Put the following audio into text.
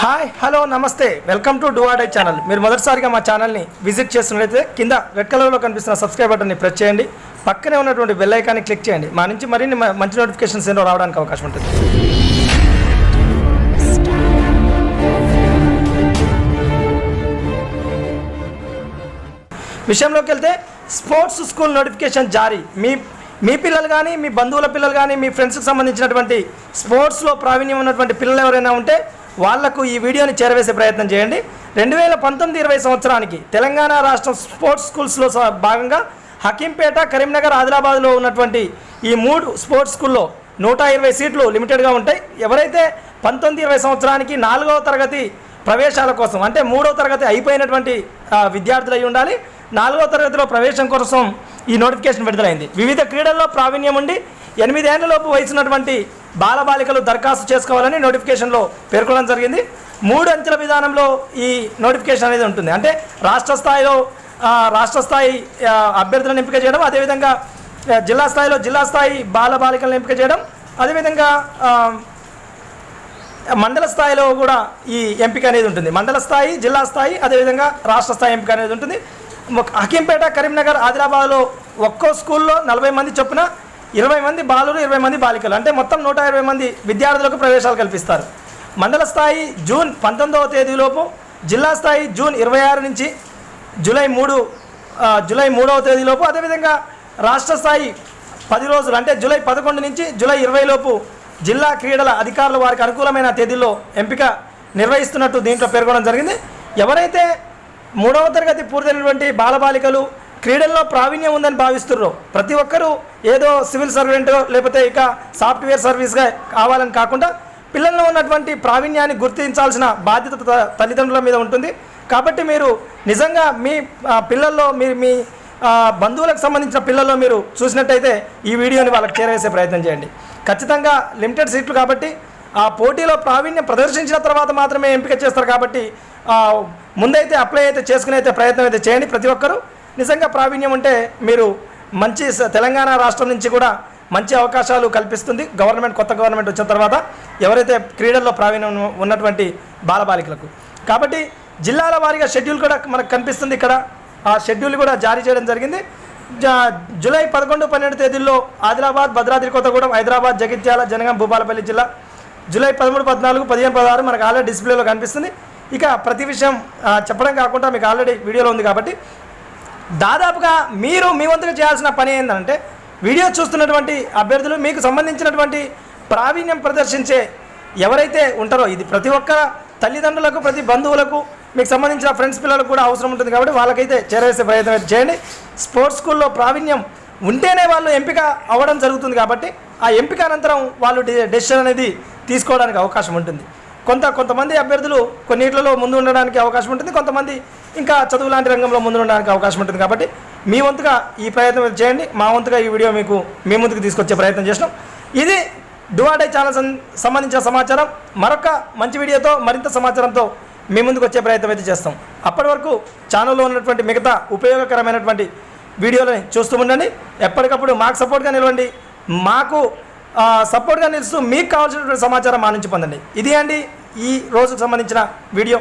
Hi hello నమస్తే welcome to do or die channel. మీరు మొదటిసారిగా మా ఛానల్ని విజిట్ చేస్తున్నట్లయితే కింద రెడ్ కలర్లో కనిపిస్తున్న సబ్స్క్రైబ్ బటన్ని ప్రెస్ చేయండి. పక్కనే ఉన్నటువంటి బెల్ ఐకాన్ని క్లిక్ చేయండి. మా నుంచి మరిన్ని మంచి నోటిఫికేషన్స్ ఎన్నో రావడానికి అవకాశం ఉంటుంది. విషయంలోకి వెళ్తే స్పోర్ట్స్ స్కూల్ నోటిఫికేషన్ జారీ. మీ పిల్లలు కానీ మీ బంధువుల పిల్లలు కానీ మీ ఫ్రెండ్స్కి సంబంధించినటువంటి స్పోర్ట్స్లో ప్రావీణ్యం ఉన్నటువంటి పిల్లలు ఎవరైనా ఉంటే వాళ్లకు ఈ వీడియోని చేరవేసే ప్రయత్నం చేయండి. 2019-20 సంవత్సరానికి తెలంగాణ రాష్ట్రం స్పోర్ట్స్ స్కూల్స్లో భాగంగా హకీంపేట, కరీంనగర్, ఆదిలాబాద్లో ఉన్నటువంటి ఈ 3 స్పోర్ట్స్ స్కూల్లో 120 సీట్లు లిమిటెడ్గా ఉంటాయి. ఎవరైతే 19-20 సంవత్సరానికి 4వ తరగతి ప్రవేశాల కోసం అంటే 3వ తరగతి అయిపోయినటువంటి విద్యార్థులు అయి ఉండాలి. 4వ తరగతిలో ప్రవేశం కోసం ఈ నోటిఫికేషన్ విడుదలైంది. వివిధ క్రీడల్లో ప్రావీణ్యం ఉండి 8 ఏళ్లలోపు వయసున్నటువంటి బాలబాలికలు దరఖాస్తు చేసుకోవాలని నోటిఫికేషన్లో పేర్కొనడం జరిగింది. 3 అంచెల విధానంలో ఈ నోటిఫికేషన్ అనేది ఉంటుంది. అంటే రాష్ట్ర స్థాయి అభ్యర్థులను ఎంపిక చేయడం, అదేవిధంగా జిల్లా స్థాయి బాలబాలికలను ఎంపిక చేయడం, అదేవిధంగా మండల స్థాయిలో కూడా ఈ ఎంపిక అనేది ఉంటుంది. మండల స్థాయి, జిల్లా స్థాయి, అదేవిధంగా రాష్ట్ర స్థాయి ఎంపిక అనేది ఉంటుంది. హకీంపేట, కరీంనగర్, ఆదిలాబాద్లో ఒక్కో స్కూల్లో 40 మంది చొప్పున 20 మంది బాలురు, 20 మంది బాలికలు, అంటే మొత్తం 120 మంది విద్యార్థులకు ప్రవేశాలు కల్పిస్తారు. మండల స్థాయి జూన్ 19వ తేదీలోపు, జిల్లా స్థాయి జూన్ 26 నుంచి జూలై 3వ తేదీలోపు, అదేవిధంగా రాష్ట్ర స్థాయి 10 రోజులు అంటే జూలై 11 నుంచి జూలై 20 లోపు జిల్లా క్రీడల అధికారులు వారికి అనుకూలమైన తేదీల్లో ఎంపిక నిర్వహిస్తున్నట్టు దీంట్లో పేర్కొనడం జరిగింది. ఎవరైతే 3వ తరగతి పూర్తయినటువంటి బాలబాలికలు క్రీడల్లో ప్రావీణ్యం ఉందని భావిస్తున్నారో ప్రతి ఒక్కరూ ఏదో సివిల్ సర్వెంట్ లేకపోతే ఇక సాఫ్ట్వేర్ సర్వీస్గా కావాలని కాకుండా పిల్లల్లో ఉన్నటువంటి ప్రావీణ్యాన్ని గుర్తించాల్సిన బాధ్యత తల్లిదండ్రుల మీద ఉంటుంది. కాబట్టి మీరు నిజంగా మీ పిల్లల్లో మీ బంధువులకు సంబంధించిన పిల్లల్లో మీరు చూసినట్టయితే ఈ వీడియోని వాళ్ళకి చేరవేసే ప్రయత్నం చేయండి. ఖచ్చితంగా లిమిటెడ్ సీట్లు కాబట్టి ఆ పోటీలో ప్రావీణ్యం ప్రదర్శించిన తర్వాత మాత్రమే ఎంపిక చేస్తారు. కాబట్టి ముందైతే అప్లై అయితే చేసుకునే ప్రయత్నం అయితే చేయండి. ప్రతి ఒక్కరూ నిజంగా ప్రావీణ్యం ఉంటే మీరు మంచి తెలంగాణ రాష్ట్రం నుంచి కూడా మంచి అవకాశాలు కల్పిస్తుంది కొత్త గవర్నమెంట్ వచ్చిన తర్వాత ఎవరైతే క్రీడల్లో ప్రావీణ్యం ఉన్నటువంటి బాలబాలికలకు. కాబట్టి జిల్లాల వారీగా షెడ్యూల్ కూడా మనకు కనిపిస్తుంది ఇక్కడ. ఆ షెడ్యూల్ కూడా జారీ చేయడం జరిగింది. జూలై 11, 12 తేదీల్లో ఆదిలాబాద్, భద్రాద్రి కొత్తగూడెం, హైదరాబాద్, జగిత్యాల, జనగాం, భూపాలపల్లి జిల్లా. జూలై 13, 14, 15, 16 మనకు ఆల్రెడీ డిస్ప్లేలో కనిపిస్తుంది. ఇక ప్రతి విషయం చెప్పడం కాకుండా మీకు ఆల్రెడీ వీడియోలో ఉంది. కాబట్టి దాదాపుగా మీరు మీ వంతుగా చేయాల్సిన పని ఏంటంటే వీడియో చూస్తున్నటువంటి అభ్యర్థులు మీకు సంబంధించినటువంటి ప్రావీణ్యం ప్రదర్శించే ఎవరైతే ఉంటారో ఇది ప్రతి ఒక్క తల్లిదండ్రులకు, ప్రతి బంధువులకు, మీకు సంబంధించిన ఫ్రెండ్స్ పిల్లలకు కూడా అవసరం ఉంటుంది. కాబట్టి వాళ్ళకైతే చేరవేసే ప్రయత్నం అయితే చేయండి. స్పోర్ట్స్ స్కూల్లో ప్రావీణ్యం ఉంటేనే వాళ్ళు ఎంపిక అవ్వడం జరుగుతుంది. కాబట్టి ఆ ఎంపిక అనంతరం వాళ్ళు డెసిషన్ అనేది తీసుకోవడానికి అవకాశం ఉంటుంది. కొంతమంది అభ్యర్థులు కొన్నిట్లలో ముందు ఉండడానికి అవకాశం ఉంటుంది, కొంతమంది ఇంకా చదువు లాంటి రంగంలో ముందు ఉండడానికి అవకాశం ఉంటుంది. కాబట్టి మీ వంతుగా ఈ ప్రయత్నం చేయండి. మా వంతుగా ఈ వీడియో మీ ముందుకు తీసుకొచ్చే ప్రయత్నం చేసినాం. ఇది డూ ఆర్ డై ఛానల్ సంబంధించిన సమాచారం. మరొక మంచి వీడియోతో, మరింత సమాచారంతో మీ ముందుకు వచ్చే ప్రయత్నం అయితే చేస్తాం. అప్పటి వరకు ఛానల్లో ఉన్నటువంటి మిగతా ఉపయోగకరమైనటువంటి వీడియోలని చూస్తూ ఉండండి. ఎప్పటికప్పుడు మాకు సపోర్ట్గా నిలవండి. మాకు సపోర్ట్గా నిలుస్తూ మీకు కావాల్సినటువంటి సమాచారం మా నుంచి పొందండి. ఇది అండి ఈ రోజుకు సంబంధించిన వీడియో.